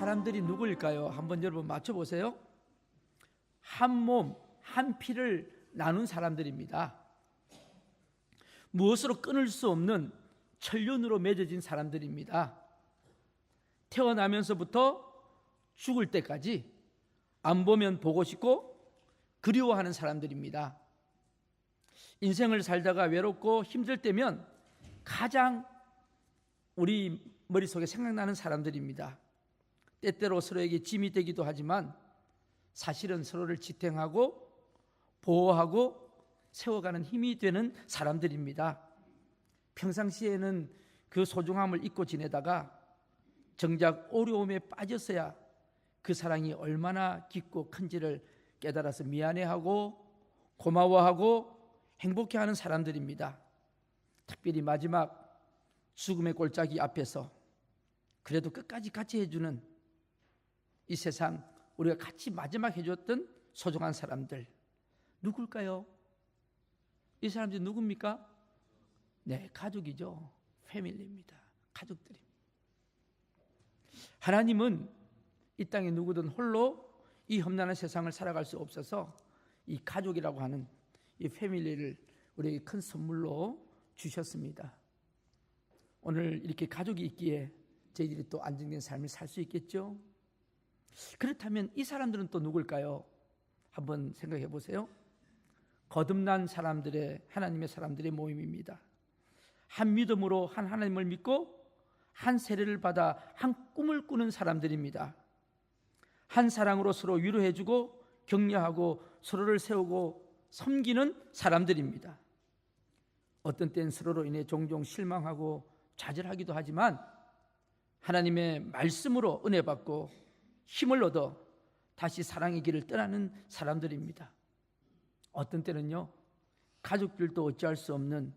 사람들이 누구일까요? 한번 여러분 맞춰보세요. 한 몸, 한 피를 나눈 사람들입니다. 무엇으로 끊을 수 없는 천륜으로 맺어진 사람들입니다. 태어나면서부터 죽을 때까지 안 보면 보고 싶고 그리워하는 사람들입니다. 인생을 살다가 외롭고 힘들 때면 가장 우리 머릿속에 생각나는 사람들입니다. 때때로 서로에게 짐이 되기도 하지만 사실은 서로를 지탱하고 보호하고 세워가는 힘이 되는 사람들입니다. 평상시에는 그 소중함을 잊고 지내다가 정작 어려움에 빠졌어야 그 사랑이 얼마나 깊고 큰지를 깨달아서 미안해하고 고마워하고 행복해하는 사람들입니다. 특별히 마지막 죽음의 골짜기 앞에서 그래도 끝까지 같이 해주는 이 세상 우리가 같이 마지막 해줬던 소중한 사람들 누굴까요? 이 사람들이 누굽니까? 네, 가족이죠. 패밀리입니다. 가족들입니다. 하나님은 이 땅에 누구든 홀로 이 험난한 세상을 살아갈 수 없어서 이 가족이라고 하는 이 패밀리를 우리에게 큰 선물로 주셨습니다. 오늘 이렇게 가족이 있기에 저희들이 또 안정된 삶을 살 수 있겠죠? 그렇다면 이 사람들은 또 누굴까요? 한번 생각해 보세요. 거듭난 사람들의 하나님의 사람들의 모임입니다. 한 믿음으로 한 하나님을 믿고 한 세례를 받아 한 꿈을 꾸는 사람들입니다. 한 사랑으로 서로 위로해주고 격려하고 서로를 세우고 섬기는 사람들입니다. 어떤 때는 서로로 인해 종종 실망하고 좌절하기도 하지만 하나님의 말씀으로 은혜 받고 힘을 얻어 다시 사랑의 길을 떠나는 사람들입니다. 어떤 때는요, 가족들도 어찌할 수 없는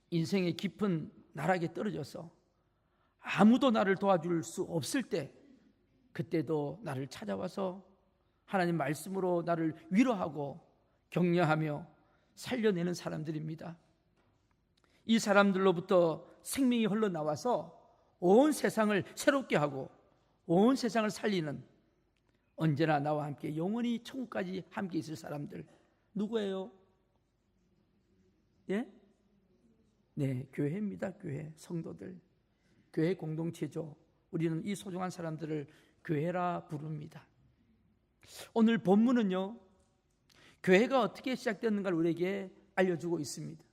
인생의 깊은 나락에 떨어져서 아무도 나를 도와줄 수 없을 때 그때도 나를 찾아와서 하나님 말씀으로 나를 위로하고 격려하며 살려내는 사람들입니다. 이 사람들로부터 생명이 흘러나와서 온 세상을 새롭게 하고 온 세상을 살리는 언제나 나와 함께 영원히 천국까지 함께 있을 사람들 누구예요? 예? 네, 교회입니다. 교회, 성도들. 교회 공동체죠. 우리는 이 소중한 사람들을 교회라 부릅니다. 오늘 본문은요, 교회가 어떻게 시작됐는가를 우리에게 알려주고 있습니다.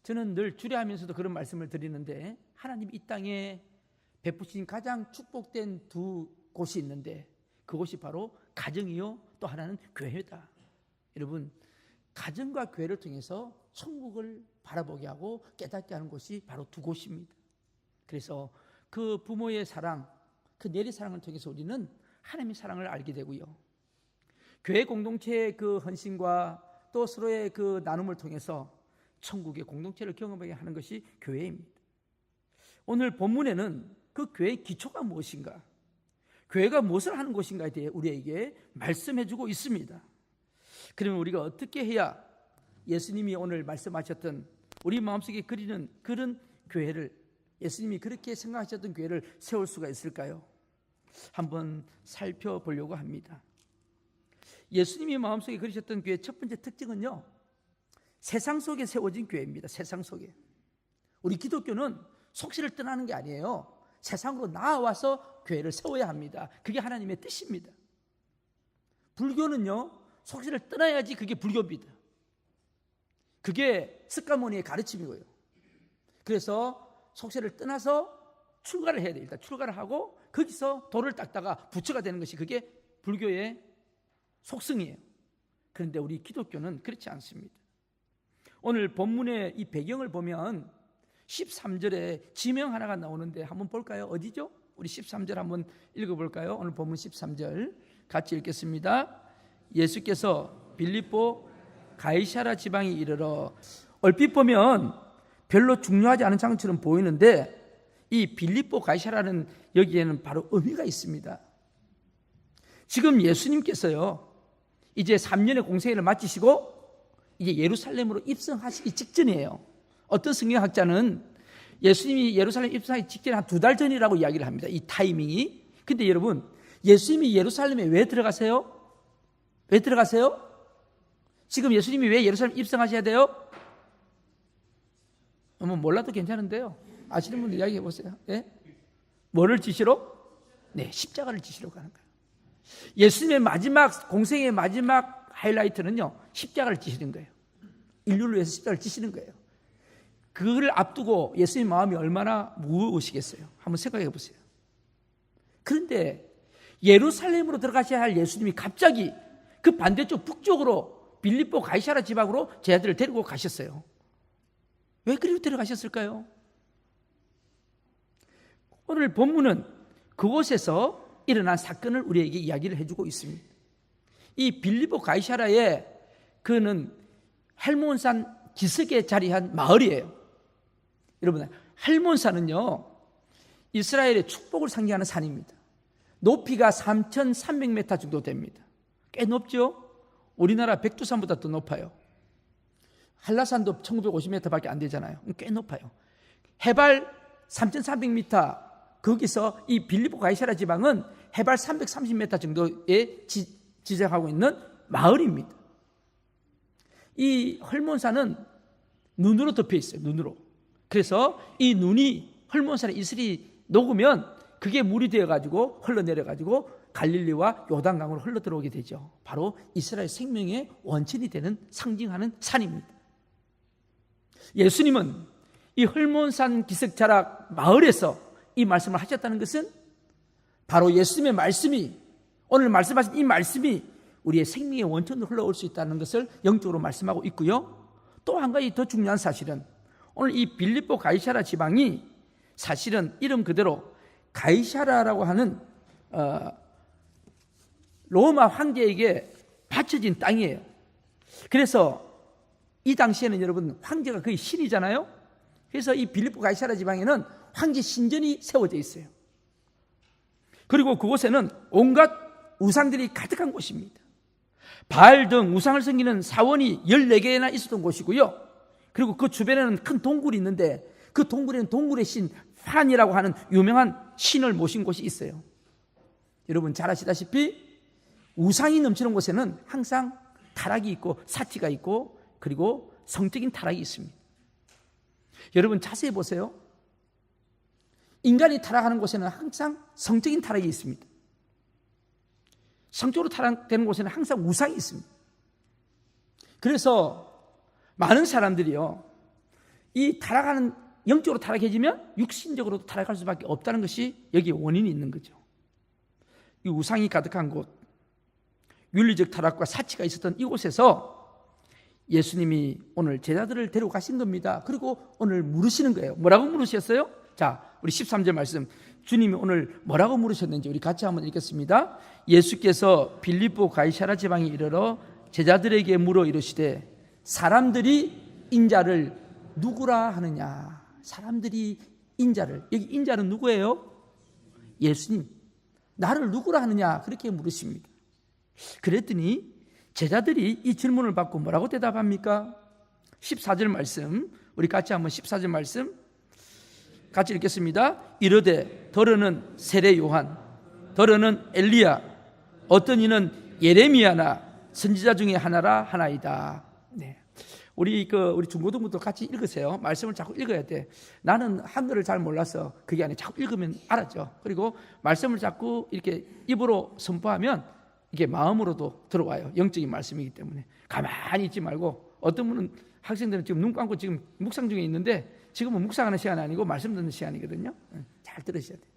저는 늘 주례하면서도 그런 말씀을 드리는데 하나님 이 땅에 베푸신 가장 축복된 두 곳이 있는데 그곳이 바로 가정이요 또 하나는 교회다. 여러분, 가정과 교회를 통해서 천국을 바라보게 하고 깨닫게 하는 곳이 바로 두 곳입니다. 그래서 그 부모의 사랑, 그 내리사랑을 통해서 우리는 하나님의 사랑을 알게 되고요, 교회 공동체의 그 헌신과 또 서로의 그 나눔을 통해서 천국의 공동체를 경험하게 하는 것이 교회입니다. 오늘 본문에는 그 교회의 기초가 무엇인가, 교회가 무엇을 하는 곳인가에 대해 우리에게 말씀해주고 있습니다. 그러면 우리가 어떻게 해야 예수님이 오늘 말씀하셨던 우리 마음속에 그리는 그런 교회를, 예수님이 그렇게 생각하셨던 교회를 세울 수가 있을까요? 한번 살펴보려고 합니다. 예수님이 마음속에 그리셨던 교회의 첫 번째 특징은요, 세상 속에 세워진 교회입니다. 세상 속에. 우리 기독교는 속실을 떠나는 게 아니에요. 세상으로 나와서 교회를 세워야 합니다. 그게 하나님의 뜻입니다. 불교는요, 속실을 떠나야지 그게 불교입니다. 그게 스가모니의 가르침이고요. 그래서 속실을 떠나서 출가를 해야 돼요. 일단 출가를 하고 거기서 돌을 닦다가 부처가 되는 것이 그게 불교의 속성이에요. 그런데 우리 기독교는 그렇지 않습니다. 오늘 본문의 이 배경을 보면 13절에 지명 하나가 나오는데 한번 볼까요? 어디죠? 우리 13절 한번 읽어볼까요? 오늘 본문 13절 같이 읽겠습니다. 예수께서 빌립보 가이사랴 지방에 이르러, 얼핏 보면 별로 중요하지 않은 장소처럼 보이는데 이 빌립보 가이사랴는 여기에는 바로 의미가 있습니다. 지금 예수님께서요, 이제 3년의 공생애를 마치시고 이제 예루살렘으로 입성하시기 직전이에요. 어떤 성경학자는 예수님이 예루살렘 입성하기 직전에 한 2달 전이라고 이야기를 합니다. 이 타이밍이. 근데 여러분, 예수님이 예루살렘에 왜 들어가세요? 왜 들어가세요? 지금 예수님이 왜 예루살렘 입성하셔야 돼요? 몰라도 괜찮은데요. 아시는 분들 이야기해 보세요. 예? 뭐를 지시러? 네, 십자가를 지시러 가는 거예요. 예수님의 마지막, 공생의 마지막 하이라이트는요, 십자가를 지시는 거예요. 인류를 위해서 십자가를 지시는 거예요. 그걸 앞두고 예수님 마음이 얼마나 무거우시겠어요? 한번 생각해 보세요. 그런데 예루살렘으로 들어가셔야 할 예수님이 갑자기 그 반대쪽 북쪽으로 빌립보 가이사랴 지방으로 제자들을 데리고 가셨어요. 왜 그리로 데려가셨을까요? 오늘 본문은 그곳에서 일어난 사건을 우리에게 이야기를 해주고 있습니다. 이 빌립보 가이사랴에 그는 헬몬산 기슭에 자리한 마을이에요. 여러분, 헬몬산은요, 이스라엘의 축복을 상징하는 산입니다. 높이가 3,300m 정도 됩니다. 꽤 높죠? 우리나라 백두산보다 더 높아요. 한라산도 1950m밖에 안 되잖아요. 꽤 높아요. 해발 3,300m, 거기서 이 빌립보 가이사랴 지방은 해발 330m 정도에 지정하고 있는 마을입니다. 이 헐몬산은 눈으로 덮여 있어요. 눈으로. 그래서 이 눈이 헐몬산에 이슬이 녹으면 그게 물이 되어가지고 흘러내려가지고 갈릴리와 요단강으로 흘러들어오게 되죠. 바로 이스라엘 생명의 원천이 되는, 상징하는 산입니다. 예수님은 이 헐몬산 기슭자락 마을에서 이 말씀을 하셨다는 것은 바로 예수님의 말씀이, 오늘 말씀하신 이 말씀이 우리의 생명의 원천으로 흘러올 수 있다는 것을 영적으로 말씀하고 있고요. 또 한 가지 더 중요한 사실은 오늘 이 빌립보 가이사랴 지방이 사실은 이름 그대로 가이사랴라고 하는 로마 황제에게 바쳐진 땅이에요. 그래서 이 당시에는 여러분 황제가 거의 신이잖아요. 그래서 이 빌립보 가이사랴 지방에는 황제 신전이 세워져 있어요. 그리고 그곳에는 온갖 우상들이 가득한 곳입니다. 바알 등 우상을 섬기는 사원이 14개나 있었던 곳이고요. 그리고 그 주변에는 큰 동굴이 있는데 그 동굴에는 동굴의 신 판이라고 하는 유명한 신을 모신 곳이 있어요. 여러분 잘 아시다시피 우상이 넘치는 곳에는 항상 타락이 있고 사치가 있고 그리고 성적인 타락이 있습니다. 여러분 자세히 보세요. 인간이 타락하는 곳에는 항상 성적인 타락이 있습니다. 성적으로 타락되는 곳에는 항상 우상이 있습니다. 그래서 많은 사람들이요, 이 타락하는, 영적으로 타락해지면 육신적으로도 타락할 수밖에 없다는 것이 여기에 원인이 있는 거죠. 이 우상이 가득한 곳, 윤리적 타락과 사치가 있었던 이곳에서 예수님이 오늘 제자들을 데려가신 겁니다. 그리고 오늘 물으시는 거예요. 뭐라고 물으셨어요? 자, 우리 13절 말씀, 주님이 오늘 뭐라고 물으셨는지 우리 같이 한번 읽겠습니다. 예수께서 빌립보 가이사랴 지방에 이르러 제자들에게 물어 이르시되 사람들이 인자를 누구라 하느냐. 사람들이 인자를, 여기 인자는 누구예요? 예수님. 나를 누구라 하느냐, 그렇게 물으십니다. 그랬더니 제자들이 이 질문을 받고 뭐라고 대답합니까? 14절 말씀, 우리 같이 한번 14절 말씀 같이 읽겠습니다. 이르되 더러는 세례 요한, 더러는 엘리야, 어떤 이는 예레미야나 선지자 중에 하나라 하나이다. 네. 우리 중고등부터 같이 읽으세요. 말씀을 자꾸 읽어야 돼. 나는 한글을 잘 몰라서 그게 아니라 자꾸 읽으면 알았죠. 그리고 말씀을 자꾸 이렇게 입으로 선포하면 이게 마음으로도 들어와요. 영적인 말씀이기 때문에 가만히 있지 말고, 어떤 분은 학생들은 지금 눈 감고 지금 묵상 중에 있는데 지금은 묵상하는 시간이 아니고 말씀 듣는 시간이거든요. 잘 들으셔야 돼요.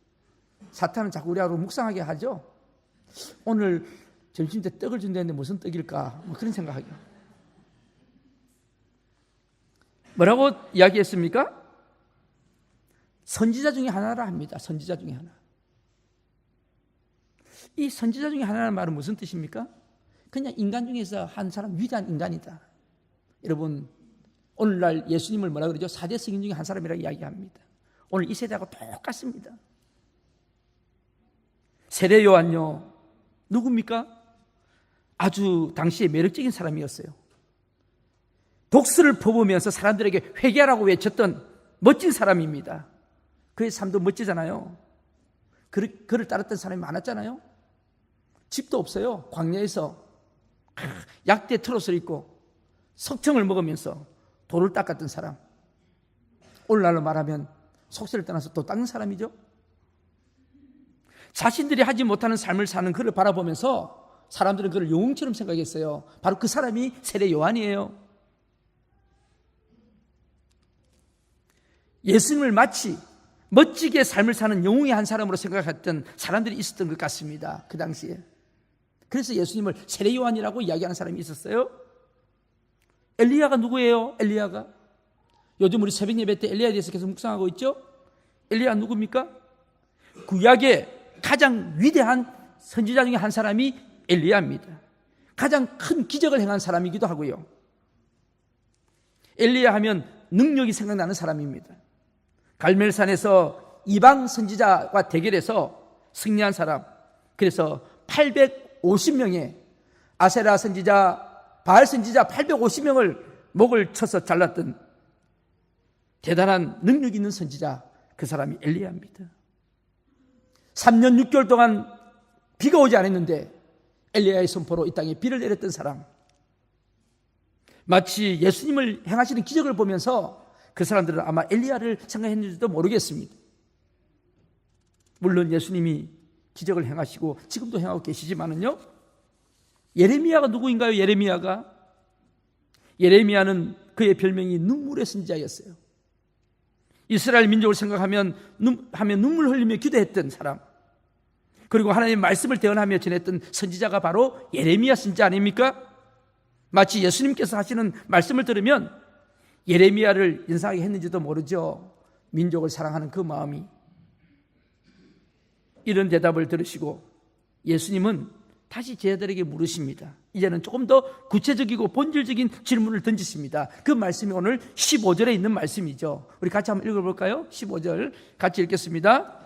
사탄은 자꾸 우리하고 묵상하게 하죠. 오늘 점심 때 떡을 준다는데 무슨 떡일까? 뭐 그런 생각하죠. 뭐라고 이야기했습니까? 선지자 중에 하나라 합니다. 선지자 중에 하나. 이 선지자 중에 하나라는 말은 무슨 뜻입니까? 그냥 인간 중에서 한 사람, 위대한 인간이다. 여러분, 오늘날 예수님을 뭐라 그러죠? 4대 성인 중에 한 사람이라고 이야기합니다. 오늘 이 세대하고 똑같습니다. 세례 요한요, 누굽니까? 아주 당시에 매력적인 사람이었어요. 독수를 퍼부으면서 사람들에게 회개하라고 외쳤던 멋진 사람입니다. 그의 삶도 멋지잖아요. 그를 따랐던 사람이 많았잖아요. 집도 없어요. 광야에서 약대 트롯을 입고 석청을 먹으면서 돌을 닦았던 사람. 오늘날로 말하면 속세를 떠나서 또 닦는 사람이죠. 자신들이 하지 못하는 삶을 사는 그를 바라보면서 사람들은 그를 영웅처럼 생각했어요. 바로 그 사람이 세례 요한이에요. 예수님을 마치 멋지게 삶을 사는 영웅의 한 사람으로 생각했던 사람들이 있었던 것 같습니다. 그 당시에. 그래서 예수님을 세례 요한이라고 이야기하는 사람이 있었어요. 엘리야가 누구예요? 엘리야가 요즘 우리 새벽 예배 때 엘리야에 대해서 계속 묵상하고 있죠. 엘리야 누굽니까? 구약의 가장 위대한 선지자 중에 한 사람이 엘리야입니다. 가장 큰 기적을 행한 사람이기도 하고요. 엘리야 하면 능력이 생각나는 사람입니다. 갈멜산에서 이방 선지자와 대결해서 승리한 사람. 그래서 850명의 아세라 선지자, 바알 선지자 850명을 목을 쳐서 잘랐던 대단한 능력 있는 선지자, 그 사람이 엘리야입니다. 3년 6개월 동안 비가 오지 않았는데 엘리야의 선포로 이 땅에 비를 내렸던 사람. 마치 예수님을 행하시는 기적을 보면서 그 사람들은 아마 엘리야를 생각했는지도 모르겠습니다. 물론 예수님이 기적을 행하시고 지금도 행하고 계시지만은요. 예레미야가 누구인가요? 예레미야는 그의 별명이 눈물의 선지자였어요. 이스라엘 민족을 생각하면 눈물 흘리며 기도했던 사람, 그리고 하나님의 말씀을 대언하며 전했던 선지자가 바로 예레미야 선지자 아닙니까? 마치 예수님께서 하시는 말씀을 들으면 예레미야를 인상하게 했는지도 모르죠. 민족을 사랑하는 그 마음이. 이런 대답을 들으시고 예수님은 다시 제자들에게 물으십니다. 이제는 조금 더 구체적이고 본질적인 질문을 던지십니다. 그 말씀이 오늘 15절에 있는 말씀이죠. 우리 같이 한번 읽어볼까요? 15절 같이 읽겠습니다.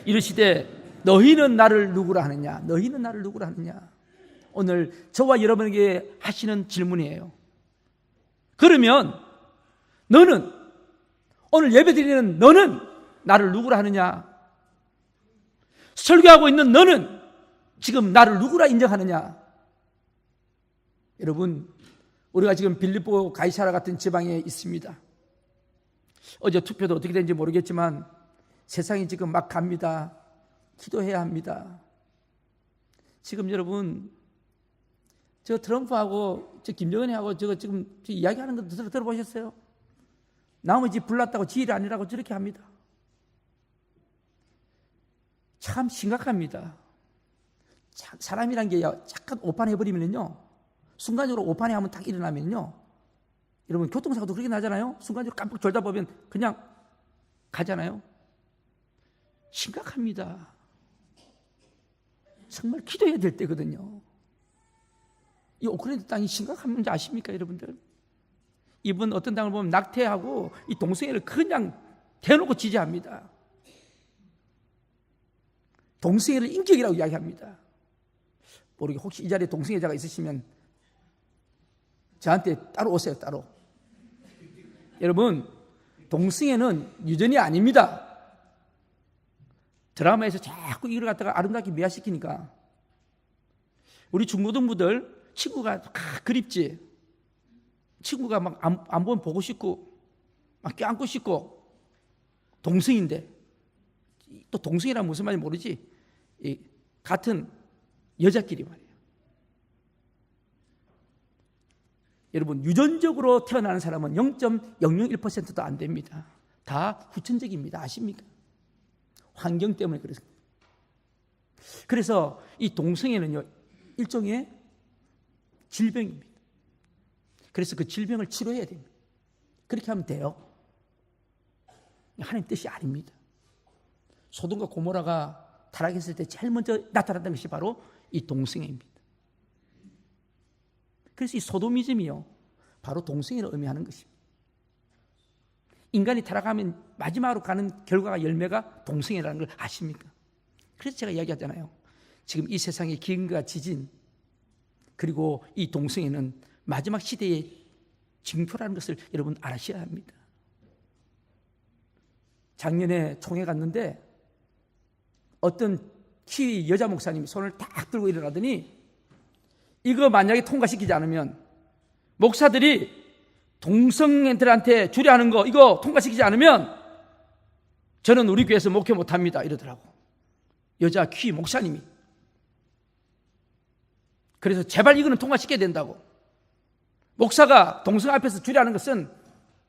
이르시되 너희는 나를 누구라 하느냐? 너희는 나를 누구라 하느냐? 오늘 저와 여러분에게 하시는 질문이에요. 그러면 너는, 오늘 예배드리는 너는 나를 누구라 하느냐? 설교하고 있는 너는 지금 나를 누구라 인정하느냐? 여러분, 우리가 지금 빌립보 가이사라 같은 지방에 있습니다. 어제 투표도 어떻게 되는지 모르겠지만 세상이 지금 막 갑니다. 기도해야 합니다. 지금 여러분, 저 트럼프하고 저 김정은이하고 저거 지금 이야기하는 거 들어보셨어요? 남의 집 불났다고 지 일이 아니라고 저렇게 합니다. 참 심각합니다. 사람이란 게 잠깐 오판해버리면요, 순간적으로 오판에 한번 딱 일어나면요, 여러분 교통사고도 그렇게 나잖아요. 순간적으로 깜빡 졸다 보면 그냥 가잖아요. 심각합니다. 정말 기도해야 될 때거든요. 이 우크라이나 땅이 심각한 문제 아십니까, 여러분들? 이분 어떤 당을 보면 낙태하고 이 동성애를 그냥 대놓고 지지합니다. 동성애를 인격이라고 이야기합니다. 모르게 혹시 이 자리에 동성애자가 있으시면 저한테 따로 오세요, 따로. 여러분, 동성애는 유전이 아닙니다. 드라마에서 자꾸 이걸 갖다가 아름답게 미화시키니까. 우리 중고등부들 친구가 그립지. 친구가 막 안 보면 보고 싶고 막 껴안고 싶고, 동성인데 또 동성이란 무슨 말인지 모르지. 같은 여자끼리 말이에요. 여러분, 유전적으로 태어나는 사람은 0.001%도 안 됩니다. 다 후천적입니다. 아십니까? 환경 때문에 그렇습니다. 그래서 이 동성애는요, 일종의 질병입니다. 그래서 그 질병을 치료해야 됩니다. 그렇게 하면 돼요. 하나님 뜻이 아닙니다. 소돔과 고모라가 타락했을 때 제일 먼저 나타났던 것이 바로 이 동성애입니다. 그래서 이 소도미즘이요, 바로 동성애를 의미하는 것입니다. 인간이 타락하면 마지막으로 가는 결과가, 열매가 동성애라는 걸 아십니까? 그래서 제가 이야기하잖아요. 지금 이 세상의 기근과 지진, 그리고 이 동성애는 마지막 시대의 징표라는 것을 여러분 알아셔야 합니다. 작년에 총회 갔는데 어떤 키 여자 목사님이 손을 딱 들고 일어나더니 이거 만약에 통과시키지 않으면 목사들이 동성애들한테 주례하는 거 이거 통과시키지 않으면 저는 우리 교회에서 목회 못합니다 이러더라고. 여자 키 목사님이. 그래서 제발 이거는 통과시켜야 된다고. 목사가 동성 앞에서 주례하는 것은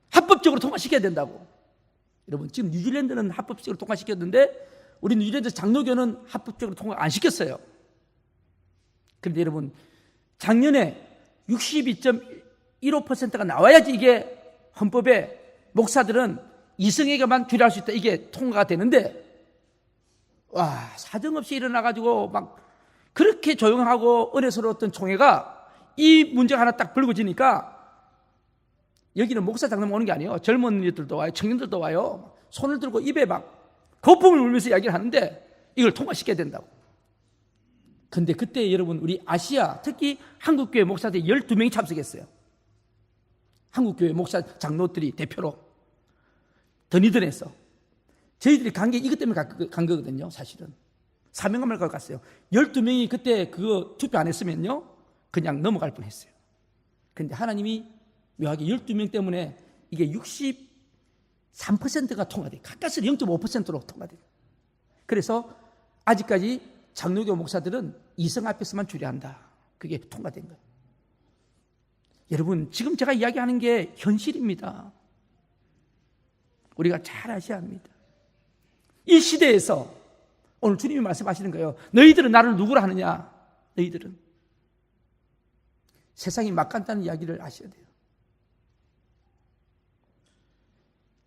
합법적으로 통과시켜야 된다고. 여러분 지금 뉴질랜드는 합법적으로 통과시켰는데 우리 뉴질랜드 장로교는 합법적으로 통과 안 시켰어요. 그런데 여러분 작년에 62.15%가 나와야지 이게 헌법에 목사들은 이성에게만 주례할 수 있다 이게 통과가 되는데 와 사정없이 일어나가지고 막 그렇게 조용하고 은혜스러웠던 총회가 이 문제가 하나 딱 불거지니까 여기는 목사 장로만 오는 게 아니에요. 젊은 이들도 와요. 청년들도 와요. 손을 들고 입에 막 거품을 물면서 이야기를 하는데 이걸 통과시켜야 된다고. 근데 그때 여러분 우리 아시아 특히 한국교회 목사들이 12명이 참석했어요. 한국교회 목사 장로들이 대표로 더니든에서 저희들이 간 게 이것 때문에 간 거거든요. 사실은 사명감을 갖고 갔어요. 12명이 그때 그거 투표 안 했으면요 그냥 넘어갈 뻔했어요. 그런데 하나님이 묘하게 12명 때문에 이게 63%가 통과돼요. 가까스 0.5%로 통과돼요. 그래서 아직까지 장로교 목사들은 이성 앞에서만 주례한다. 그게 통과된 거예요. 여러분 지금 제가 이야기하는 게 현실입니다. 우리가 잘 아셔야 합니다. 이 시대에서 오늘 주님이 말씀하시는 거예요. 너희들은 나를 누구라 하느냐. 너희들은 세상이 막 간다는 이야기를 아셔야 돼요.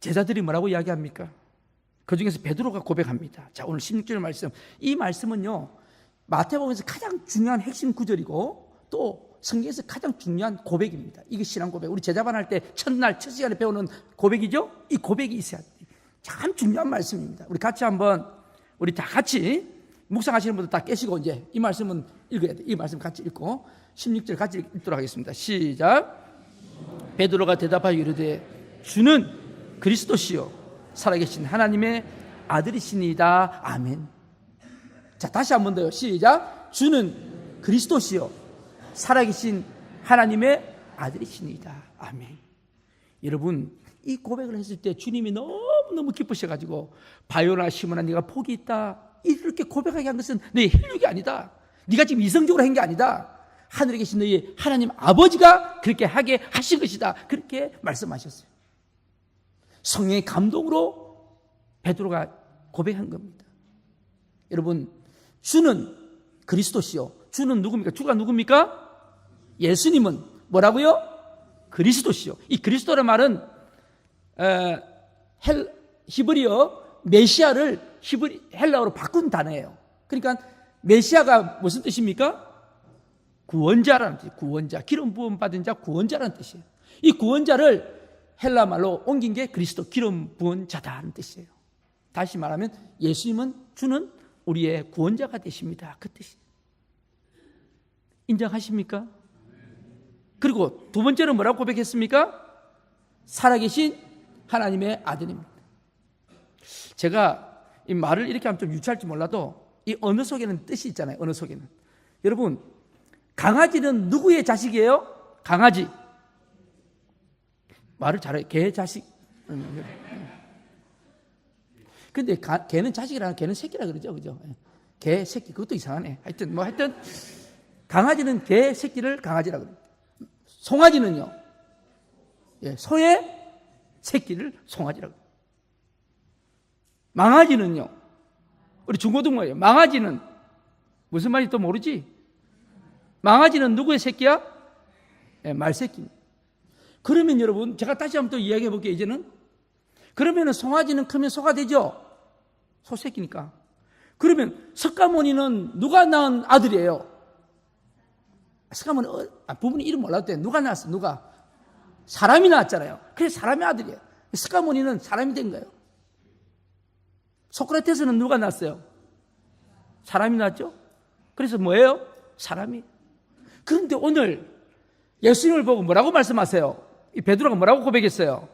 제자들이 뭐라고 이야기합니까? 그 중에서 베드로가 고백합니다. 자, 오늘 16절 말씀. 이 말씀은요, 마태복음에서 가장 중요한 핵심 구절이고 또 성경에서 가장 중요한 고백입니다. 이게 신앙 고백. 우리 제자반 할 때 첫날 첫 시간에 배우는 고백이죠? 이 고백이 있어야 돼요. 참 중요한 말씀입니다. 우리 같이 한번 우리 다 같이 묵상하시는 분들 다 깨시고 이제 이 말씀은 읽어야 돼요. 이 말씀 같이 읽고 16절 같이 읽도록 하겠습니다. 시작. 베드로가 대답하여 이르되 주는 그리스도시요 살아계신 하나님의 아들이시니이다. 아멘. 자, 다시 한 번 더요. 시작. 주는 그리스도시요 살아계신 하나님의 아들이시니이다. 아멘. 여러분 이 고백을 했을 때 주님이 너무너무 기쁘셔가지고 바요나 시몬아 네가 복이 있다 이렇게 고백하게 한 것은 너의 혈육이 아니다. 네가 지금 이성적으로 한 게 아니다. 하늘에 계신 너희 하나님 아버지가 그렇게 하게 하신 것이다. 그렇게 말씀하셨어요. 성령의 감동으로 베드로가 고백한 겁니다. 여러분 주는 그리스도시요. 주는 누굽니까? 주가 누굽니까? 예수님은 뭐라고요? 그리스도시요. 이 그리스도란 말은 히브리어 메시아를 헬라어로 바꾼 단어예요. 그러니까 메시아가 무슨 뜻입니까? 구원자라는 뜻이에요. 구원자, 기름 부음 받은 자, 구원자라는 뜻이에요. 이 구원자를 헬라 말로 옮긴 게 그리스도, 기름 부은 자다는 뜻이에요. 다시 말하면 예수님은 주는 우리의 구원자가 되십니다. 그 뜻이에요. 인정하십니까? 그리고 두 번째는 뭐라고 고백했습니까? 살아계신 하나님의 아들입니다. 제가 이 말을 이렇게 하면 좀 유치할지 몰라도 이 언어 속에는 뜻이 있잖아요. 언어 속에는. 여러분 강아지는 누구의 자식이에요? 강아지. 말을 잘해요. 개 자식. 근데 개는 자식이라 개는 새끼라 그러죠. 그죠? 개 새끼. 그것도 이상하네. 하여튼 강아지는 개 새끼를 강아지라 그래요. 송아지는요. 소의 새끼를 송아지라고. 망아지는요. 우리 중고등부예요. 망아지는 무슨 말인지 또 모르지? 망아지는 누구의 새끼야? 말새끼입니다. 그러면 여러분 제가 다시 한번 또 이야기해 볼게요. 이제는 그러면 송아지는 크면 소가 되죠. 소새끼니까. 그러면 석가모니는 누가 낳은 아들이에요? 석가모니 부모님 이름 몰라도 돼. 누가 낳았어? 누가? 사람이 낳았잖아요. 그래서 사람의 아들이에요. 석가모니는 사람이 된 거예요. 소크라테스는 누가 낳았어요? 사람이 낳았죠. 그래서 뭐예요? 사람이. 그런데 오늘 예수님을 보고 뭐라고 말씀하세요? 이 베드로가 뭐라고 고백했어요?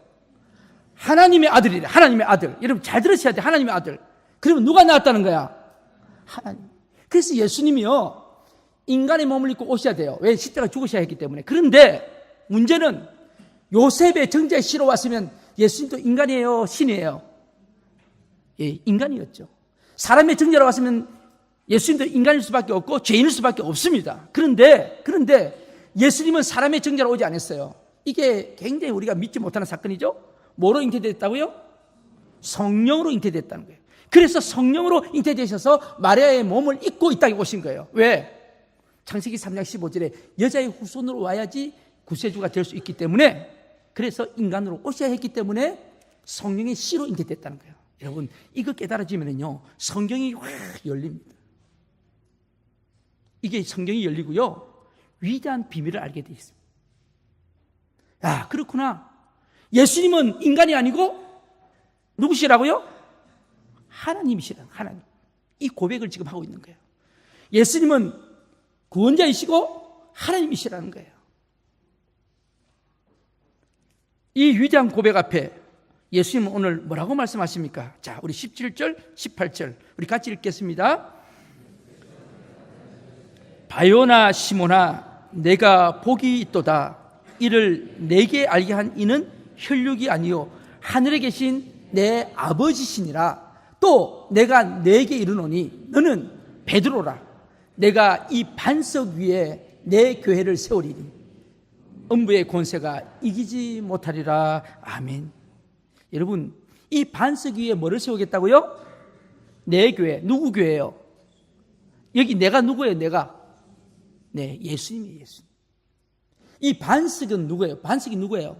하나님의 아들이래. 하나님의 아들. 여러분 잘 들으셔야 돼. 하나님의 아들. 그러면 누가 나왔다는 거야? 하나님. 그래서 예수님이요, 인간의 몸을 입고 오셔야 돼요. 왜? 십자가 죽으셔야 했기 때문에. 그런데 문제는 요셉의 정자에 실어 왔으면 예수님도 인간이에요, 신이에요? 예, 인간이었죠. 사람의 정자로 왔으면 예수님도 인간일 수밖에 없고 죄인일 수밖에 없습니다. 그런데 예수님은 사람의 정자로 오지 않았어요. 이게 굉장히 우리가 믿지 못하는 사건이죠. 뭐로 잉태됐다고요? 성령으로 잉태됐다는 거예요. 그래서 성령으로 잉태되셔서 마리아의 몸을 입고 이 땅에 오신 거예요. 왜? 창세기 3장 15절에 여자의 후손으로 와야지 구세주가 될 수 있기 때문에, 그래서 인간으로 오셔야 했기 때문에 성령의 씨로 잉태됐다는 거예요. 여러분 이거 깨달아지면요 성경이 확 열립니다. 이게 성경이 열리고요 위대한 비밀을 알게 돼 있습니다. 야, 그렇구나. 예수님은 인간이 아니고 누구시라고요? 하나님이시라는, 하나님. 이 고백을 지금 하고 있는 거예요. 예수님은 구원자이시고 하나님이시라는 거예요. 이 위대한 고백 앞에 예수님은 오늘 뭐라고 말씀하십니까? 자, 우리 17절, 18절 우리 같이 읽겠습니다. 바요나 시몬아, 내가 복이 있도다. 이를 내게 알게 한 이는 혈육이 아니요 하늘에 계신 내 아버지시니라. 또 내가 내게 이르노니 너는 베드로라. 내가 이 반석 위에 내 교회를 세우리니 음부의 권세가 이기지 못하리라. 아멘. 여러분 이 반석 위에 뭐를 세우겠다고요? 내 교회. 누구 교회예요? 여기 내가 누구예요? 내가? 네, 예수님이에요. 예수님. 이 반석은 누구예요? 반석이 누구예요?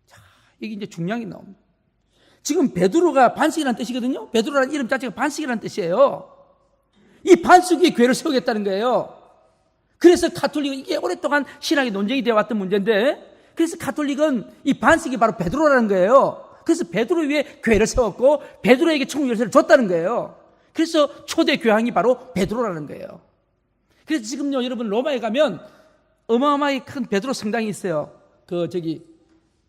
자, 여기 이제 중요한 게 나옵니다. 지금 베드로가 반석이라는 뜻이거든요. 베드로라는 이름 자체가 반석이라는 뜻이에요. 이 반석 위에 교회를 세우겠다는 거예요. 그래서 가톨릭은 이게 오랫동안 신학의 논쟁이 되어 왔던 문제인데, 그래서 가톨릭은 이 반석이 바로 베드로라는 거예요. 그래서 베드로 위에 교회를 세웠고 베드로에게 천국 열쇠를 줬다는 거예요. 그래서 초대 교황이 바로 베드로라는 거예요. 그래서 지금요 여러분 로마에 가면 어마어마하게 큰 베드로 성당이 있어요.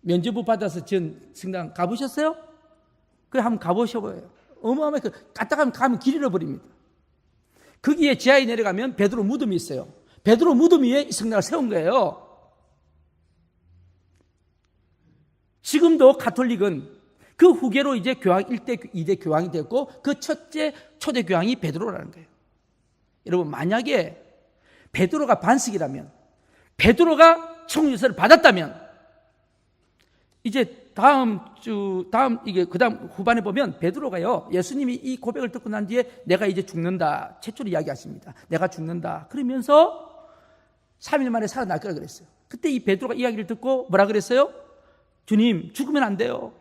면죄부 받아서 지은 성당 가보셨어요? 그래 한번 가보셔봐요. 어마어마하게 갔다 가면 길 잃어버립니다. 거기에 지하에 내려가면 베드로 무덤이 있어요. 베드로 무덤 위에 이 성당을 세운 거예요. 지금도 가톨릭은 그 후계로 이제 교황 1대, 2대 교황이 됐고 그 첫째 초대 교황이 베드로라는 거예요. 여러분 만약에 베드로가 반석이라면, 베드로가 천국 열쇠를 받았다면, 이제 다음 후반에 보면 베드로가요 예수님이 이 고백을 듣고 난 뒤에 내가 이제 죽는다 최초로 이야기하십니다. 내가 죽는다 그러면서 3일 만에 살아날 거라 그랬어요. 그때 이 베드로가 이야기를 듣고 뭐라 그랬어요? 주님 죽으면 안 돼요.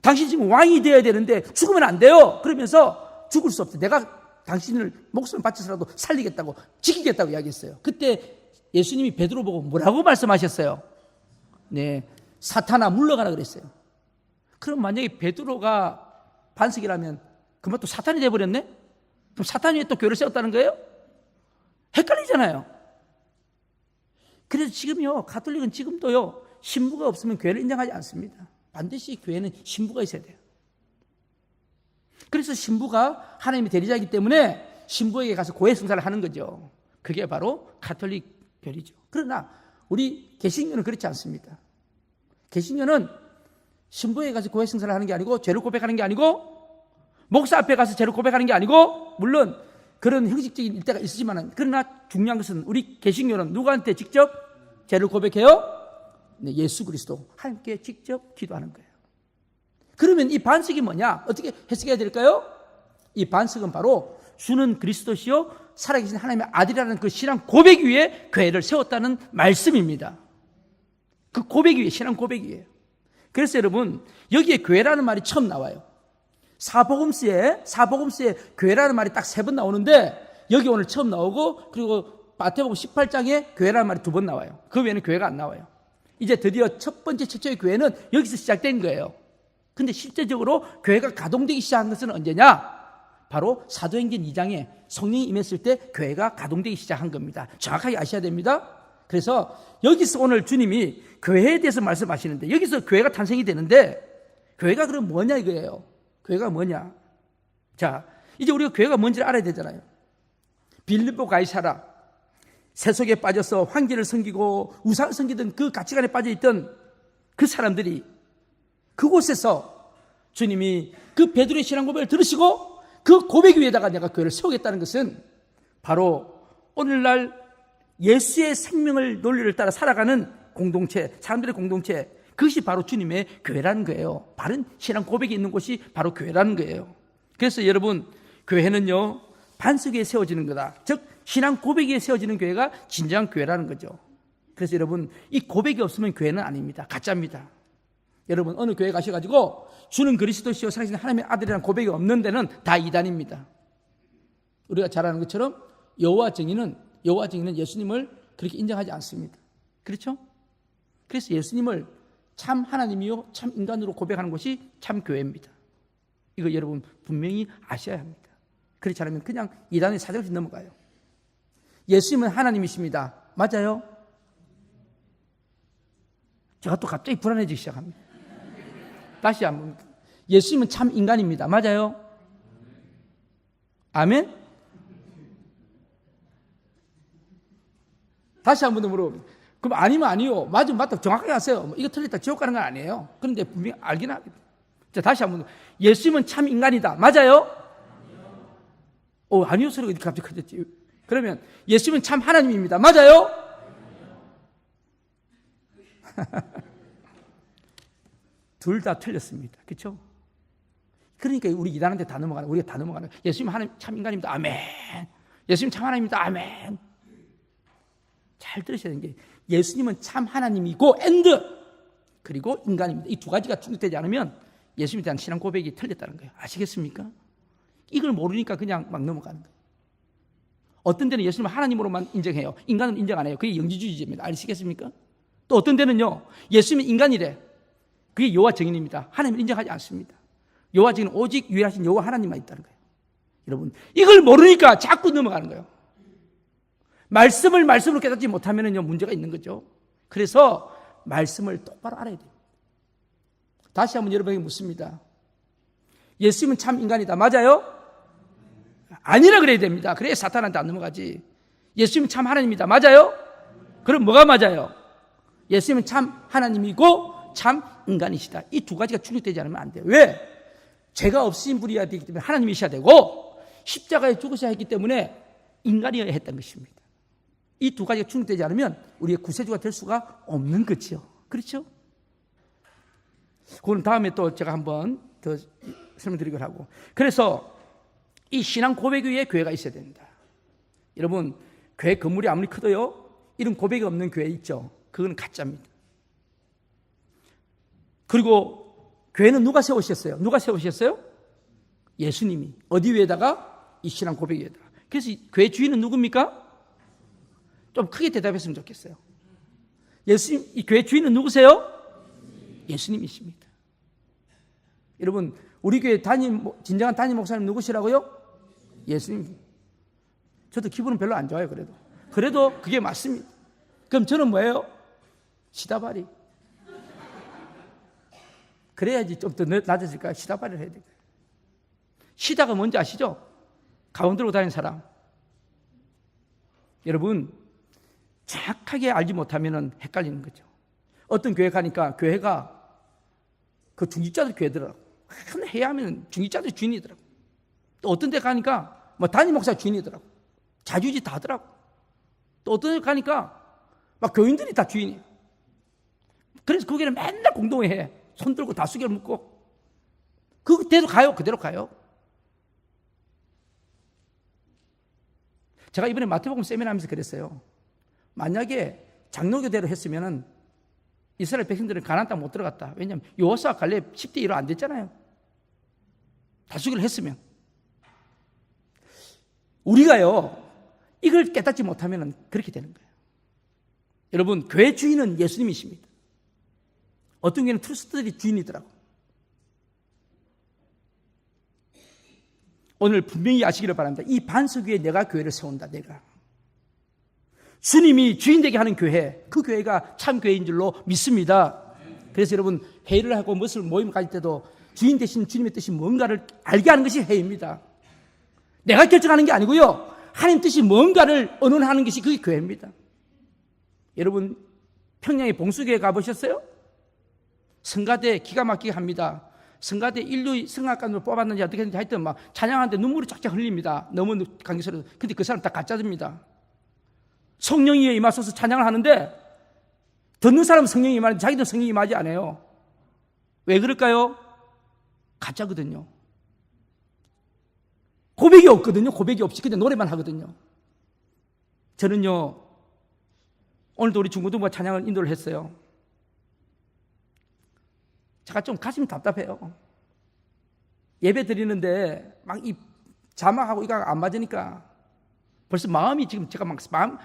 당신 지금 왕이 되어야 되는데 죽으면 안 돼요. 그러면서 죽을 수 없어. 내가 당신을 목숨을 바쳐서라도 살리겠다고, 지키겠다고 이야기했어요. 그때 예수님이 베드로 보고 뭐라고 말씀하셨어요? 네, 사탄아 물러가라 그랬어요. 그럼 만약에 베드로가 반석이라면 그만 또 사탄이 돼버렸네? 그럼 사탄 위에 또 교회를 세웠다는 거예요? 헷갈리잖아요. 그래서 지금요 가톨릭은 지금도요 신부가 없으면 교회를 인정하지 않습니다. 반드시 교회는 신부가 있어야 돼요. 그래서 신부가 하나님의 대리자이기 때문에 신부에게 가서 고해 성사를 하는 거죠. 그게 바로 가톨릭 교리죠. 그러나 우리 개신교는 그렇지 않습니다. 개신교는 신부에게 가서 고해 성사를 하는 게 아니고, 죄를 고백하는 게 아니고, 목사 앞에 가서 죄를 고백하는 게 아니고, 물론 그런 형식적인 일대가 있으지만, 그러나 중요한 것은 우리 개신교는 누구한테 직접 죄를 고백해요? 네, 예수 그리스도 하나님께 직접 기도하는 거예요. 그러면 이 반석이 뭐냐? 어떻게 해석해야 될까요? 이 반석은 바로 주는 그리스도시요 살아계신 하나님의 아들이라는 그 신앙 고백 위에 교회를 세웠다는 말씀입니다. 그 고백 위에, 신앙 고백 위에. 그래서 여러분 여기에 교회라는 말이 처음 나와요. 사복음서에 교회라는 말이 딱 3번 나오는데 여기 오늘 처음 나오고, 그리고 마태복음 18장에 교회라는 말이 2번 나와요. 그 외에는 교회가 안 나와요. 이제 드디어 첫 번째 최초의 교회는 여기서 시작된 거예요. 근데 실제적으로 교회가 가동되기 시작한 것은 언제냐? 바로 사도행전 2장에 성령이 임했을 때 교회가 가동되기 시작한 겁니다. 정확하게 아셔야 됩니다. 그래서 여기서 오늘 주님이 교회에 대해서 말씀하시는데, 여기서 교회가 탄생이 되는데, 교회가 그럼 뭐냐 이거예요. 교회가 뭐냐. 자, 이제 우리가 교회가 뭔지를 알아야 되잖아요. 빌립보 가이사라, 세속에 빠져서 황제를 섬기고 우상을 섬기던 그 가치관에 빠져있던 그 사람들이 그곳에서 주님이 그 베드로의 신앙 고백을 들으시고 그 고백 위에다가 내가 교회를 세우겠다는 것은 바로 오늘날 예수의 생명을 논리를 따라 살아가는 공동체, 사람들의 공동체, 그것이 바로 주님의 교회라는 거예요. 바른 신앙 고백이 있는 곳이 바로 교회라는 거예요. 그래서 여러분, 교회는요 반석 위에 세워지는 거다. 즉 신앙 고백 위에 세워지는 교회가 진정한 교회라는 거죠. 그래서 여러분, 이 고백이 없으면 교회는 아닙니다. 가짜입니다. 여러분, 어느 교회 가셔가지고 주는 그리스도시요 살아계신 하나님의 아들이라는 고백이 없는 데는 다 이단입니다. 우리가 잘 아는 것처럼 여호와 증인은 예수님을 그렇게 인정하지 않습니다. 그렇죠? 그래서 예수님을 참 하나님이요 참 인간으로 고백하는 것이 참 교회입니다. 이거 여러분 분명히 아셔야 합니다. 그렇지 않으면 그냥 이단의 사정없이 넘어가요. 예수님은 하나님이십니다. 맞아요? 제가 또 갑자기 불안해지기 시작합니다. 다시 한번, 예수님은 참 인간입니다. 맞아요? 아멘? 다시 한 번 더 물어봅니다. 그럼 아니면 아니요, 맞으면 맞다, 정확하게 하세요. 이거 틀렸다 지옥 가는 건 아니에요. 그런데 분명히 알긴 하겠다. 자, 다시 한 번, 예수님은 참 인간이다. 맞아요? 아니요 소리가 갑자기 커졌지. 그러면 예수님은 참 하나님입니다. 맞아요? 둘 다 틀렸습니다. 그렇죠? 그러니까 우리 이단한테 다 넘어가는, 우리가 다 넘어가는. 예수님 하나님 참 인간입니다. 아멘. 예수님 참 하나님입니다. 아멘. 잘 들으셔야 되는 게, 예수님은 참 하나님이고 엔드 그리고 인간입니다. 이 두 가지가 충족되지 않으면 예수님에 대한 신앙 고백이 틀렸다는 거예요. 아시겠습니까? 이걸 모르니까 그냥 막 넘어가는 거예요. 어떤 데는 예수님을 하나님으로만 인정해요. 인간은 인정 안 해요. 그게 영지주의자입니다. 아시겠습니까? 또 어떤 데는요, 예수님은 인간이래. 그게 여호와 증인입니다. 하나님을 인정하지 않습니다. 여호와 증인은 오직 유일하신 여호와 하나님만 있다는 거예요. 여러분, 이걸 모르니까 자꾸 넘어가는 거예요. 말씀으로 깨닫지 못하면요 문제가 있는 거죠. 그래서 말씀을 똑바로 알아야 돼요. 다시 한번 여러분에게 묻습니다. 예수님은 참 인간이다. 맞아요? 아니라 그래야 됩니다. 그래야 사탄한테 안 넘어가지. 예수님은 참 하나님이다. 맞아요? 그럼 뭐가 맞아요? 예수님은 참 하나님이고 참 인간이시다. 이 두 가지가 충족되지 않으면 안 돼요. 왜? 죄가 없으신 분이어야 되기 때문에 하나님이셔야 되고, 십자가에 죽으셔야 했기 때문에 인간이어야 했던 것입니다. 이 두 가지가 충족되지 않으면 우리의 구세주가 될 수가 없는 거죠. 그렇죠? 그건 다음에 또 제가 한번 더 설명드리기로 하고. 그래서 이 신앙 고백 위에 교회가 있어야 됩니다. 여러분, 교회 건물이 아무리 커도요, 이런 고백이 없는 교회 있죠. 그건 가짜입니다. 그리고 교회는 누가 세우셨어요? 누가 세우셨어요? 예수님이. 어디 위에다가? 이 신앙 고백 위에다가. 그래서 교회 주인은 누굽니까? 좀 크게 대답했으면 좋겠어요. 예수님, 이 교회 주인은 누구세요? 예수님이십니다. 여러분, 우리 교회 진정한 담임 목사님 누구시라고요? 예수님. 저도 기분은 별로 안 좋아요. 그래도 그게 맞습니다. 그럼 저는 뭐예요? 시다바리. 그래야지 좀 더 낮아질까요? 시다바리를 해야 돼요. 시다가 뭔지 아시죠? 가운데로 다니는 사람. 여러분, 정확하게 알지 못하면 헷갈리는 거죠. 어떤 교회 가니까 교회가 그 중직자들 교회더라고. 큰 회의하면 중직자들 주인이더라고. 또 어떤 데 가니까 뭐 담임 목사 주인이더라고. 자주지 다 하더라고. 또 어떤 데 가니까 막 교인들이 다 주인이에요. 그래서 거기는 맨날 공동회 해. 손 들고 다수결 묶고. 그대로 가요. 제가 이번에 마태복음 세미나 하면서 그랬어요. 만약에 장로교대로 했으면은 이스라엘 백성들은 가나안 땅 못 들어갔다. 왜냐하면 여호수아 갈렙 10대 1로 안 됐잖아요. 다수결을 했으면. 우리가요, 이걸 깨닫지 못하면 그렇게 되는 거예요. 여러분, 교회 주인은 예수님이십니다. 어떤 교회는 트러스트들이 주인이더라고. 오늘 분명히 아시기를 바랍니다. 이 반석 위에 내가 교회를 세운다. 내가. 주님이 주인 되게 하는 교회, 그 교회가 참 교회인 줄로 믿습니다. 그래서 여러분, 회의를 하고 무엇을 모임 가질 때도 주인 되신 주님의 뜻이 뭔가를 알게 하는 것이 회의입니다. 내가 결정하는 게 아니고요, 하나님 뜻이 뭔가를 의논하는 것이 그게 교회입니다. 여러분, 평양의 봉수교회 가보셨어요? 성가대 기가 막히게 합니다. 성가대 인류 성악관으로 뽑았는지 어떻게 했는지 하여튼 막 찬양하는데 눈물이 쫙쫙 흘립니다. 너무 감격스러워서. 근데 그 사람 다 가짜입니다. 성령이 임하소서 찬양을 하는데 듣는 사람은 성령이 임하는데 자기도 성령이 임하지 않아요. 왜 그럴까요? 가짜거든요. 고백이 없거든요. 고백이 없이 그냥 노래만 하거든요. 저는요, 오늘도 우리 중고등부가 찬양을 인도를 했어요. 제가 좀 가슴이 답답해요. 예배 드리는데 막 이 자막하고 이거 안 맞으니까 벌써 마음이 지금 제가 막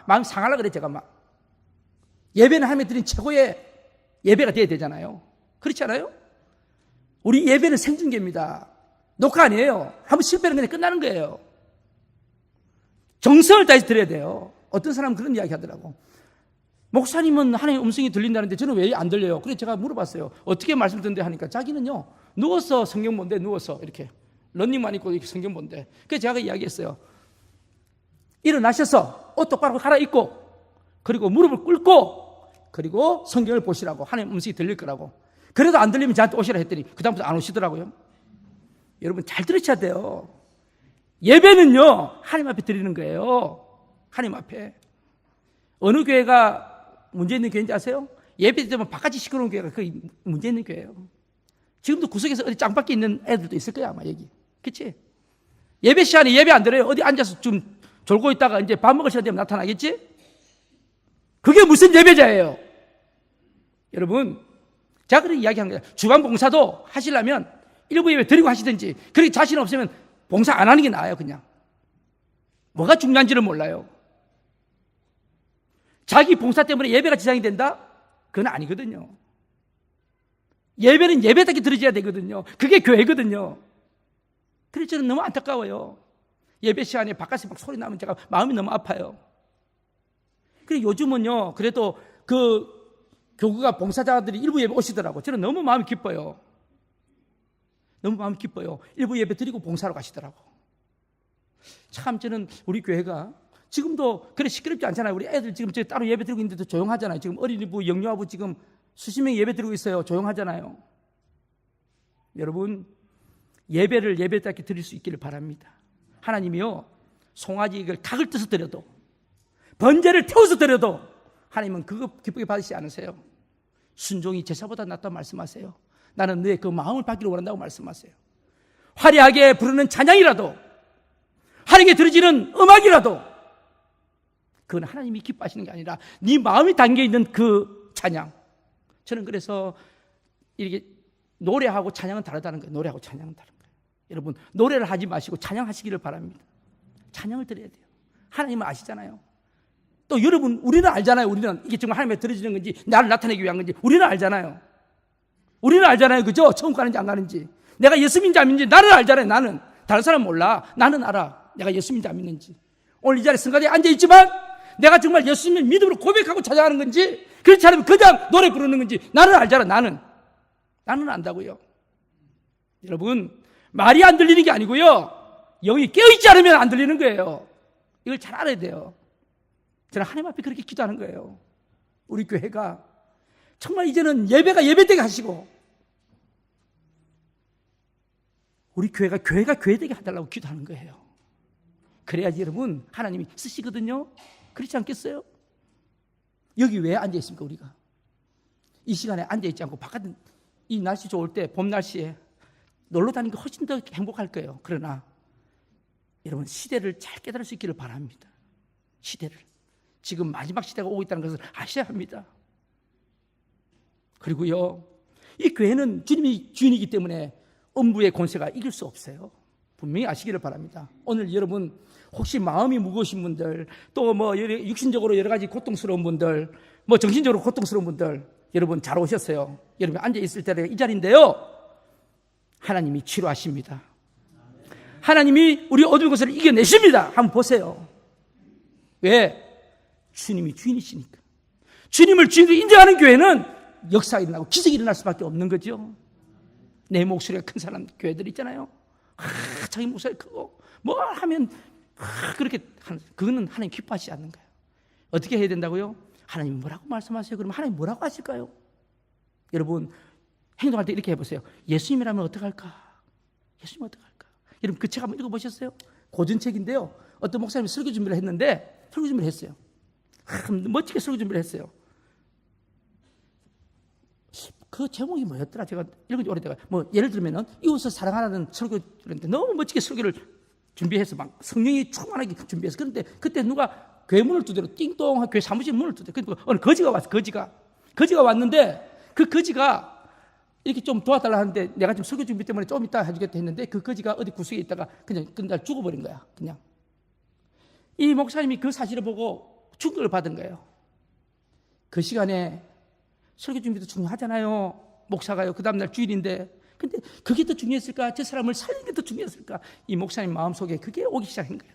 마음 상하려고 그래. 제가 막 예배는 하나님이 드린 최고의 예배가 돼야 되잖아요. 그렇지 않아요? 우리 예배는 생중계입니다. 녹화 아니에요. 한번 실패는 그냥 끝나는 거예요. 정성을 다해서 드려야 돼요. 어떤 사람은 그런 이야기 하더라고. 목사님은 하나님의 음성이 들린다는데 저는 왜 안 들려요? 그래서 제가 물어봤어요. 어떻게 말씀 듣는데 하니까 자기는요, 누워서 성경 본대. 누워서 이렇게 런닝만 입고 이렇게 성경 본대. 그래서 제가 이야기했어요. 일어나셔서 옷 똑바로 갈아입고 그리고 무릎을 꿇고 그리고 성경을 보시라고. 하나님 음성이 들릴 거라고. 그래도 안 들리면 저한테 오시라 했더니 그 다음부터 안 오시더라고요. 여러분, 잘 들으셔야 돼요. 예배는요, 하나님 앞에 드리는 거예요. 하나님 앞에. 어느 교회가 문제 있는 교회인지 아세요? 예배 때면 바깥이 시끄러운 교회가 그 문제 있는 교회예요. 지금도 구석에서 어디 짱밖에 있는 애들도 있을 거야, 아마 여기. 그치? 예배 시간에 예배 안 들어요. 어디 앉아서 좀 졸고 있다가 이제 밥 먹을 시간 되면 나타나겠지? 그게 무슨 예배자예요? 여러분, 제가 그런 이야기한 거예요. 주방 봉사도 하시려면 일부 예배 드리고 하시든지, 그렇게 자신 없으면 봉사 안 하는 게 나아요, 그냥. 뭐가 중요한지를 몰라요. 자기 봉사 때문에 예배가 지장이 된다? 그건 아니거든요. 예배는 예배답게 드려져야 되거든요. 그게 교회거든요. 그래서 저는 너무 안타까워요. 예배 시간에 바깥에 막 소리 나면 제가 마음이 너무 아파요. 그리고 요즘은요, 그래도 그 교구가 봉사자들이 일부 예배 오시더라고. 저는 너무 마음이 기뻐요. 너무 마음이 기뻐요. 일부 예배 드리고 봉사로 가시더라고. 참 저는 우리 교회가 지금도 그래 시끄럽지 않잖아요. 우리 애들 지금 따로 예배 드리고 있는데도 조용하잖아요. 지금 어린이부, 영유아부 지금 수십 명이 예배 드리고 있어요. 조용하잖아요. 여러분, 예배를 예배답게 드릴 수 있기를 바랍니다. 하나님이요, 송아지 이걸 닭을 뜯어 드려도, 번제를 태워서 드려도 하나님은 그거 기쁘게 받으시지 않으세요. 순종이 제사보다 낫다고 말씀하세요. 나는 너의 그 마음을 받기를 원한다고 말씀하세요. 화려하게 부르는 찬양이라도, 하나님께 드려지는 음악이라도 그건 하나님이 기뻐하시는 게 아니라 네 마음이 담겨있는 그 찬양. 저는 그래서 이렇게 노래하고 찬양은 다르다는 거예요. 노래하고 찬양은 다른 거예요. 여러분, 노래를 하지 마시고 찬양하시기를 바랍니다. 찬양을 드려야 돼요. 하나님은 아시잖아요. 또 여러분, 우리는 알잖아요. 우리는 이게 정말 하나님께 드려지는 건지 나를 나타내기 위한 건지 우리는 알잖아요. 우리는 알잖아요. 그죠? 천국 가는지 안 가는지. 내가 예수 믿는지 안 믿는지 나는 알잖아요. 나는. 다른 사람은 몰라. 나는 알아. 내가 예수 믿는지 안 믿는지. 오늘 이 자리에 성가대에 앉아있지만 내가 정말 예수님을 믿음으로 고백하고 찾아가는 건지, 그렇지 않으면 그냥 노래 부르는 건지 나는 알잖아. 나는 안다고요. 여러분, 말이 안 들리는 게 아니고요, 영이 깨어있지 않으면 안 들리는 거예요. 이걸 잘 알아야 돼요. 저는 하나님 앞에 그렇게 기도하는 거예요. 우리 교회가 정말 이제는 예배가 예배되게 하시고, 우리 교회가 교회되게 해달라고 기도하는 거예요. 그래야지 여러분, 하나님이 쓰시거든요. 그렇지 않겠어요? 여기 왜 앉아있습니까? 우리가 이 시간에 앉아있지 않고 바깥 이 날씨 좋을 때, 봄 날씨에 놀러 다니는 게 훨씬 더 행복할 거예요. 그러나 여러분, 시대를 잘 깨달을 수 있기를 바랍니다. 시대를, 지금 마지막 시대가 오고 있다는 것을 아셔야 합니다. 그리고요, 이 교회는 주님이 주인이기 때문에 음부의 권세가 이길 수 없어요. 분명히 아시기를 바랍니다. 오늘 여러분, 혹시 마음이 무거우신 분들, 또 뭐 육신적으로 여러 가지 고통스러운 분들, 뭐 정신적으로 고통스러운 분들, 여러분 잘 오셨어요. 여러분 앉아 있을 때가 이 자리인데요, 하나님이 치료하십니다. 하나님이 우리 어두운 것을 이겨내십니다. 한번 보세요. 왜? 주님이 주인이시니까. 주님을 주인으로 인정하는 교회는 역사가 일어나고 기적이 일어날 수밖에 없는 거죠. 내 목소리가 큰 사람 교회들 있잖아요. 자기 목소리가 크고 뭘 하면 그렇게 하는, 그거는 하나님 기뻐하시지 않는 거예요. 어떻게 해야 된다고요? 하나님 뭐라고 말씀하세요? 그러면 하나님 뭐라고 하실까요? 여러분 행동할 때 이렇게 해보세요. 예수님이라면 어떡할까? 예수님은 어떡할까? 여러분 그 책 한번 읽어보셨어요? 고전책인데요. 어떤 목사님이 설교 준비를 했는데 설교 준비를 했어요. 멋지게 설교 준비를 했어요. 그 제목이 뭐였더라? 제가 읽은 지 오래돼가. 뭐 예를 들면은 이웃을 사랑하라는 설교였는데 너무 멋지게 설교를 준비해서 막 성령이 충만하게 준비해서. 그런데 그때 누가 교회 문을 두드려 띵동 교회 사무실 문을 두드려. 그러니까 어느 거지가 왔어. 거지가 왔는데 그 거지가 이렇게 좀 도와달라 하는데 내가 지금 설교 준비 때문에 좀 이따 해주겠다 했는데 그 거지가 어디 구석에 있다가 그냥 죽어버린 거야. 그냥 이 목사님이 그 사실을 보고 충격을 받은 거예요. 그 시간에 설교 준비도 중요하잖아요. 목사가요. 그 다음날 주일인데. 근데 그게 더 중요했을까? 저 사람을 살리는 게 더 중요했을까? 이 목사님 마음속에 그게 오기 시작한 거예요.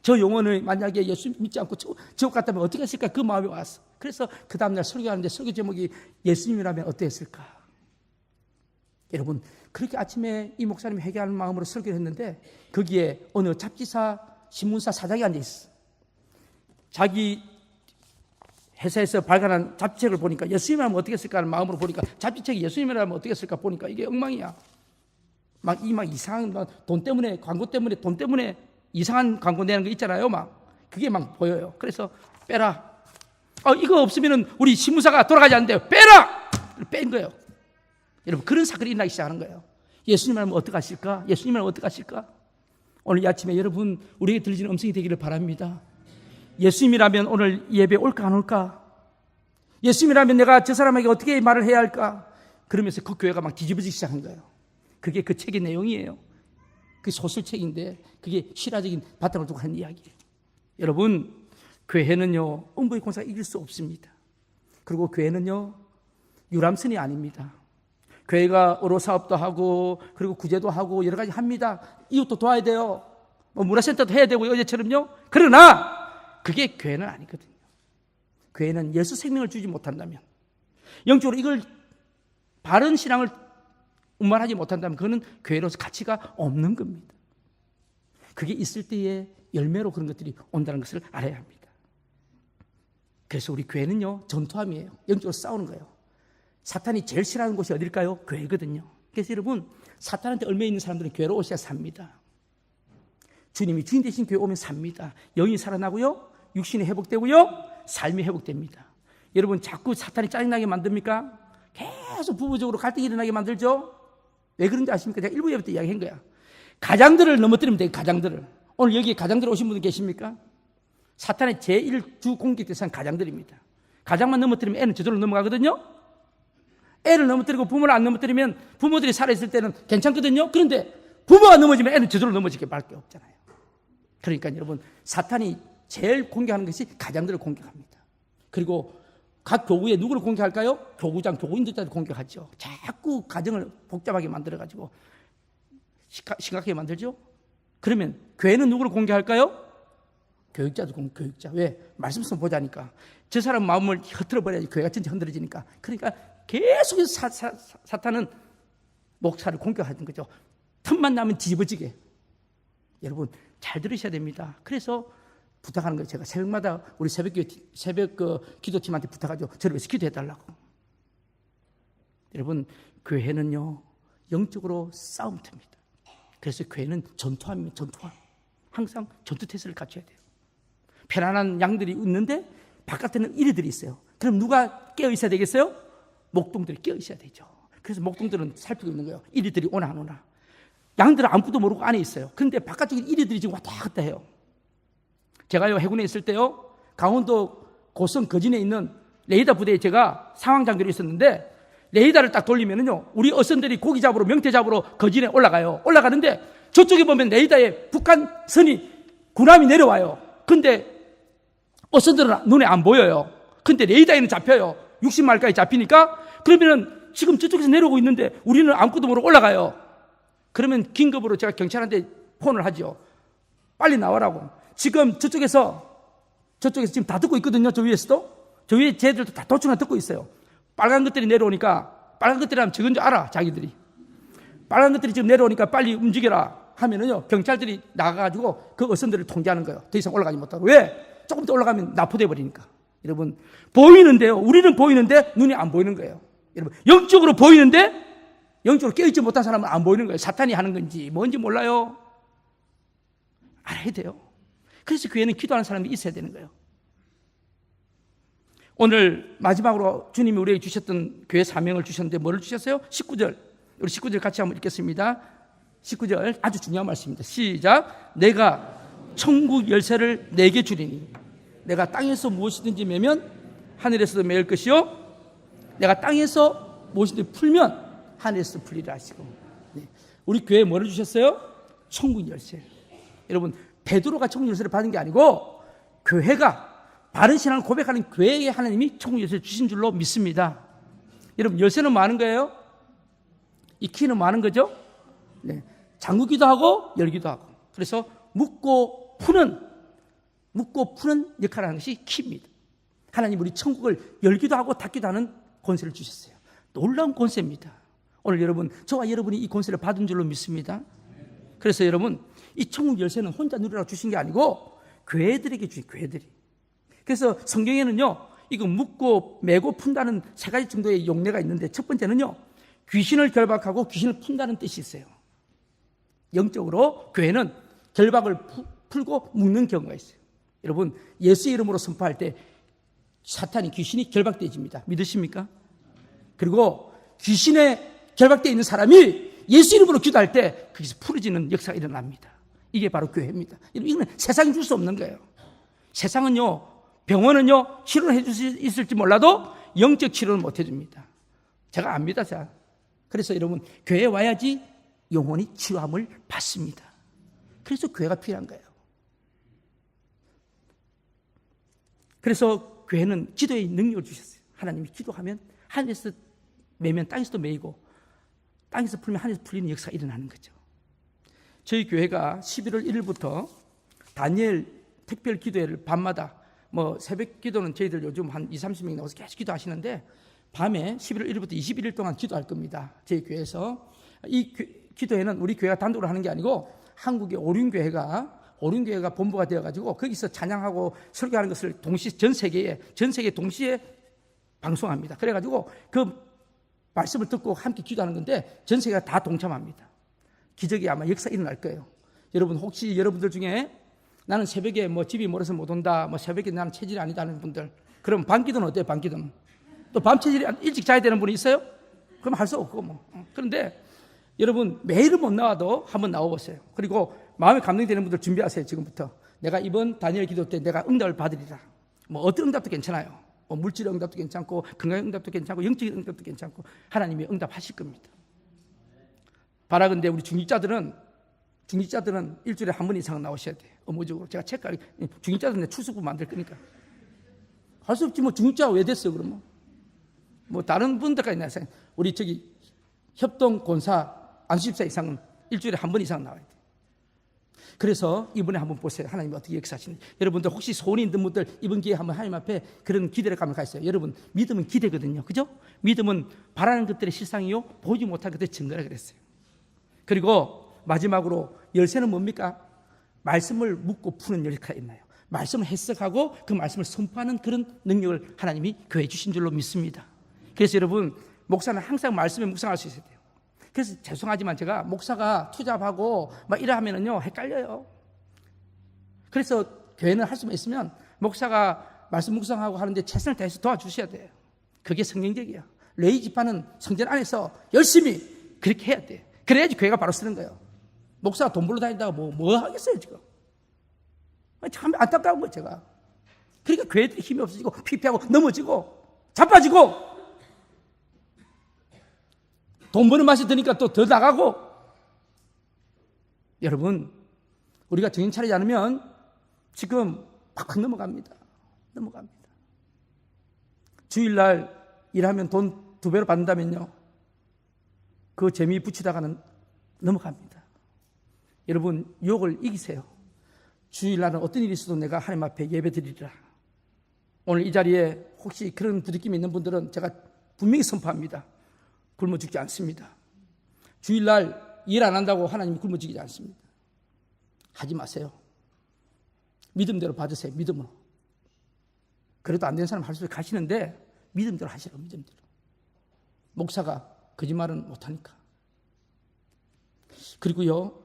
저 영혼을 만약에 예수 믿지 않고 지옥 갔다면 어떻게 했을까? 그 마음이 왔어. 그래서 그 다음날 설교하는데 설교 제목이 예수님이라면 어땠을까? 여러분 그렇게 아침에 이 목사님이 회개하는 마음으로 설교를 했는데 거기에 어느 잡지사 신문사 사장이 앉아있어. 자기 회사에서 발간한 잡지책을 보니까 예수님이라면 어떻게 했을까 하는 마음으로 보니까 잡지책이 예수님이라면 어떻게 했을까 보니까 이게 엉망이야. 막 이상한 돈 때문에 광고 때문에 돈 때문에 이상한 광고 내는 거 있잖아요. 막 그게 막 보여요. 그래서 빼라. 이거 없으면은 우리 신문사가 돌아가지 않는데요. 빼라. 뺀 거예요. 여러분 그런 사건이 일어나기 시작하는 거예요. 예수님이라면 어떡하실까? 예수님이라면 어떡하실까? 오늘 이 아침에 여러분 우리에게 들리는 음성이 되기를 바랍니다. 예수님이라면 오늘 예배 올까 안 올까? 예수님이라면 내가 저 사람에게 어떻게 말을 해야 할까? 그러면서 그 교회가 막 뒤집어지기 시작한 거예요. 그게 그 책의 내용이에요. 그 소설책인데 그게 실화적인 바탕을 두고 하는 이야기예요. 여러분 교회는요 음부의 공사가 이길 수 없습니다. 그리고 교회는요 유람선이 아닙니다. 교회가 어로 사업도 하고 그리고 구제도 하고 여러 가지 합니다. 이웃도 도와야 돼요. 문화센터도 해야 되고 어제처럼요. 그러나 그게 교회는 아니거든요. 교회는 예수 생명을 주지 못한다면, 영적으로 이걸 바른 신앙을 운반하지 못한다면 그거는 교회로서 가치가 없는 겁니다. 그게 있을 때에 열매로 그런 것들이 온다는 것을 알아야 합니다. 그래서 우리 교회는요 전투함이에요. 영적으로 싸우는 거예요. 사탄이 제일 싫어하는 곳이 어딜까요? 교회거든요. 그래서 여러분 사탄한테 얽매여 있는 사람들은 교회로 오셔야 삽니다. 주님이 주인 되신 교회 오면 삽니다. 영이 살아나고요 육신이 회복되고요 삶이 회복됩니다. 여러분 자꾸 사탄이 짜증나게 만듭니까? 계속 부부적으로 갈등이 일어나게 만들죠. 왜 그런지 아십니까? 제가 1부 예배 때 이야기한 거야. 가장들을 넘어뜨리면 돼요. 가장들을. 오늘 여기에 가장들 오신 분들 계십니까? 사탄의 제1주 공격 대상은 가장들입니다. 가장만 넘어뜨리면 애는 저절로 넘어가거든요. 애를 넘어뜨리고 부모를 안 넘어뜨리면 부모들이 살아있을 때는 괜찮거든요. 그런데 부모가 넘어지면 애는 저절로 넘어지게 밖에 없잖아요. 그러니까 여러분 사탄이 제일 공격하는 것이 가장들을 공격합니다. 그리고 각 교구에 누구를 공격할까요? 교구장, 교구인들까지 공격하죠. 자꾸 가정을 복잡하게 만들어가지고 심각하게 만들죠. 그러면 교회는 누구를 공격할까요? 교육자도 교육자. 왜? 말씀성 보자니까. 저 사람 마음을 흐트러버려야지 교회가 전체 흔들어지니까. 그러니까 계속해서 사탄은 목사를 공격하는 거죠. 틈만 나면 뒤집어지게. 여러분 잘 들으셔야 됩니다. 그래서 부탁하는 거예요. 제가 새벽마다 우리 새벽 기도팀한테 부탁하죠. 저를 위해서 기도해달라고. 여러분 교회는요 영적으로 싸움터입니다. 그래서 교회는 전투함입니다. 전투함. 항상 전투태세를 갖춰야 돼요. 편안한 양들이 있는데 바깥에는 이리들이 있어요. 그럼 누가 깨어 있어야 되겠어요? 목동들이 깨어 있어야 되죠. 그래서 목동들은 살피고 있는 거예요. 이리들이 오나 안 오나. 양들은 아무것도 모르고 안에 있어요. 그런데 바깥쪽에 이리들이 지금 왔다 갔다 해요. 제가요 해군에 있을 때요 강원도 고성 거진에 있는 레이더 부대에 제가 상황장교로 있었는데 레이더를 딱 돌리면은요 우리 어선들이 고기 잡으러 명태 잡으러 거진에 올라가요. 올라가는데 저쪽에 보면 레이더에 북한 선이 군함이 내려와요. 근데 어선들은 눈에 안 보여요. 근데 레이더에는 잡혀요. 60마일까지 잡히니까 그러면은 지금 저쪽에서 내려오고 있는데 우리는 아무것도 모르고 올라가요. 그러면 긴급으로 제가 경찰한테 폰을 하죠. 빨리 나와라고. 지금 저쪽에서 저쪽에서 지금 다 듣고 있거든요. 저 위에서도. 저 위에 쟤들도 다 도청을 듣고 있어요. 빨간 것들이 내려오니까, 빨간 것들이 하면 적은 줄 알아, 자기들이. 빨간 것들이 지금 내려오니까 빨리 움직여라 하면은요, 경찰들이 나가가지고 그 어선들을 통제하는 거예요. 더 이상 올라가지 못하고. 왜? 조금 더 올라가면 납포돼 버리니까. 여러분, 보이는데요. 우리는 보이는데 눈이 안 보이는 거예요. 여러분, 영적으로 보이는데 영적으로 깨어있지 못한 사람은 안 보이는 거예요. 사탄이 하는 건지 뭔지 몰라요. 알아야 돼요. 그래서 교회는 기도하는 사람이 있어야 되는 거예요. 오늘 마지막으로 주님이 우리에게 주셨던 교회 사명을 주셨는데 뭐를 주셨어요? 19절. 우리 19절 같이 한번 읽겠습니다. 19절 아주 중요한 말씀입니다. 시작. 내가 천국 열쇠를 내게 주리니 내가 땅에서 무엇이든지 매면 하늘에서도 매일 것이요 내가 땅에서 무엇이든지 풀면 하늘에서 풀리라 하시고. 네. 우리 교회에 뭐를 주셨어요? 천국 열쇠. 여러분, 베드로가 천국 열쇠를 받은 게 아니고 교회가 바른 신앙을 고백하는 교회에 하나님이 천국 열쇠를 주신 줄로 믿습니다. 여러분, 열쇠는 뭐 하는 거예요? 이 키는 뭐 하는 거죠? 네. 잠그기도 하고 열기도 하고. 그래서 묶고 푸는 역할을 하는 것이 키입니다. 하나님 우리 천국을 열기도 하고 닫기도 하는 권세를 주셨어요. 놀라운 권세입니다. 오늘 여러분, 저와 여러분이 이 권세를 받은 줄로 믿습니다. 그래서 여러분, 이 천국 열쇠는 혼자 누리라고 주신 게 아니고 교회들에게 주신 교회들이. 그래서 성경에는요, 이거 묶고 매고 푼다는 세 가지 정도의 용례가 있는데 첫 번째는요, 귀신을 결박하고 귀신을 푼다는 뜻이 있어요. 영적으로 교회는 결박을 풀고 묶는 경우가 있어요. 여러분, 예수 이름으로 선포할 때 사탄이 귀신이 결박되어집니다. 믿으십니까? 그리고 귀신에 결박되어 있는 사람이 예수 이름으로 기도할 때 거기서 풀어지는 역사가 일어납니다. 이게 바로 교회입니다. 이거는 세상이 줄 수 없는 거예요. 세상은요, 병원은요, 치료를 해줄 수 있을지 몰라도 영적 치료는 못 해줍니다. 제가 압니다. 제가. 그래서 여러분, 교회에 와야지 영혼이 치료함을 받습니다. 그래서 교회가 필요한 거예요. 그래서 교회는 기도의 능력을 주셨어요. 하나님이 기도하면 하늘에서 매면 땅에서도 매이고 땅에서 풀면 하늘에서 풀리는 역사가 일어나는 거죠. 저희 교회가 11월 1일부터 다니엘 특별 기도회를 밤마다 새벽 기도는 저희들 요즘 한 20-30명이 나와서 계속 기도하시는데 밤에 11월 1일부터 21일 동안 기도할 겁니다. 저희 교회에서. 이 기도회는 우리 교회가 단독으로 하는 게 아니고 한국의 오륜교회가 본부가 되어가지고 거기서 찬양하고 설교하는 것을 전 세계에 동시에 방송합니다. 그래가지고 그 말씀을 듣고 함께 기도하는 건데 전 세계가 다 동참합니다. 기적이 아마 역사 일어날 거예요. 여러분, 혹시 여러분들 중에 나는 새벽에 집이 멀어서 못 온다, 새벽에 나는 체질이 아니다 하는 분들, 그럼 밤기도는 어때요? 밤기도는 또 밤 체질이 일찍 자야 되는 분이 있어요? 그럼 할 수 없고 그런데 여러분, 매일은 못 나와도 한번 나와보세요. 그리고 마음에 감동되는 분들 준비하세요. 지금부터 내가 이번 다니엘 기도 때 내가 응답을 받으리라. 어떤 응답도 괜찮아요. 물질의 응답도 괜찮고 건강의 응답도 괜찮고 영적인 응답도 괜찮고 하나님이 응답하실 겁니다. 바라건대 우리 중직자들은 일주일에 한 번 이상은 나오셔야 돼요. 업무적으로 제가 체크하기, 중직자들은 출석부 만들 거니까. 할 수 없지. 중직자가 왜 됐어요? 그러면 다른 분들까지 나서요. 우리 협동 권사 안수집사 이상은 일주일에 한 번 이상 나와야 돼요. 그래서 이번에 한번 보세요. 하나님이 어떻게 역사하시는지. 여러분들 혹시 소원이 있는 분들 이번 기회에 한번 하나님 앞에 그런 기대를 가면 가있어요. 여러분, 믿음은 기대거든요. 그죠? 믿음은 바라는 것들의 실상이요 보지 못할 것들의 증거라 그랬어요. 그리고 마지막으로 열쇠는 뭡니까? 말씀을 묻고 푸는 역할이 있나요? 말씀을 해석하고 그 말씀을 선포하는 그런 능력을 하나님이 교회에 주신 줄로 믿습니다. 그래서 여러분, 목사는 항상 말씀에 묵상할 수 있어야 돼요. 그래서 죄송하지만 제가 목사가 투잡하고 이래 하면은요 헷갈려요. 그래서 교회는 할 수만 있으면 목사가 말씀 묵상하고 하는데 최선을 다해서 도와주셔야 돼요. 그게 성경적이야. 레위 지파는 성전 안에서 열심히 그렇게 해야 돼. 그래야지 교회가 바로 쓰는 거예요. 목사가 돈 벌러 다니다가 뭐 하겠어요 지금. 참 안타까운 거예요 제가. 그러니까 교회들이 힘이 없어지고 피폐하고 넘어지고 자빠지고 돈 버는 맛이 드니까 또 더 나가고. 여러분, 우리가 정신 차리지 않으면 지금 팍팍 넘어갑니다. 주일날 일하면 돈 2배로 받는다면요, 그 재미 붙이다가는 넘어갑니다. 여러분, 유혹을 이기세요. 주일날은 어떤 일이 있어도 내가 하나님 앞에 예배 드리리라. 오늘 이 자리에 혹시 그런 부느낌이 있는 분들은 제가 분명히 선포합니다. 굶어 죽지 않습니다. 주일날 일 안 한다고 하나님이 굶어 죽이지 않습니다. 하지 마세요. 믿음대로 받으세요. 믿음으로. 그래도 안 되는 사람 할 수 가시는데 믿음대로 하시라고. 믿음대로. 목사가 거짓말은 못하니까. 그리고요,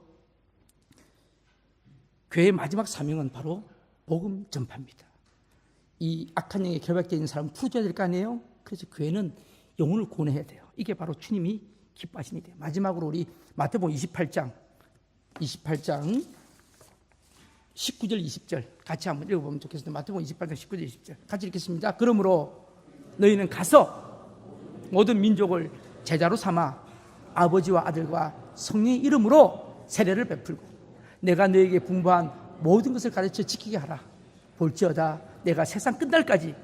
교회의 마지막 사명은 바로 복음 전파입니다. 이 악한 영에 결박되어 있는 사람을 풀어줘야 될 거 아니에요? 그래서 교회는 영혼을 구원해야 돼요. 이게 바로 주님이 기뻐하시는 일이에요. 마지막으로 우리 마태복음 28장 19절 20절 같이 한번 읽어보면 좋겠습니다. 마태복음 28장 19절 20절 같이 읽겠습니다. 그러므로 너희는 가서 모든 민족을 제자로 삼아 아버지와 아들과 성령의 이름으로 세례를 베풀고 내가 너에게 분부한 모든 것을 가르쳐 지키게 하라. 볼지어다 내가 세상 끝날까지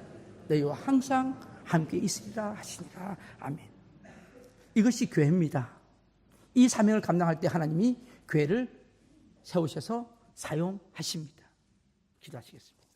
너희와 항상 함께 있으리라 하시니라. 아멘. 이것이 교회입니다. 이 사명을 감당할 때 하나님이 교회를 세우셔서 사용하십니다. 기도하시겠습니다.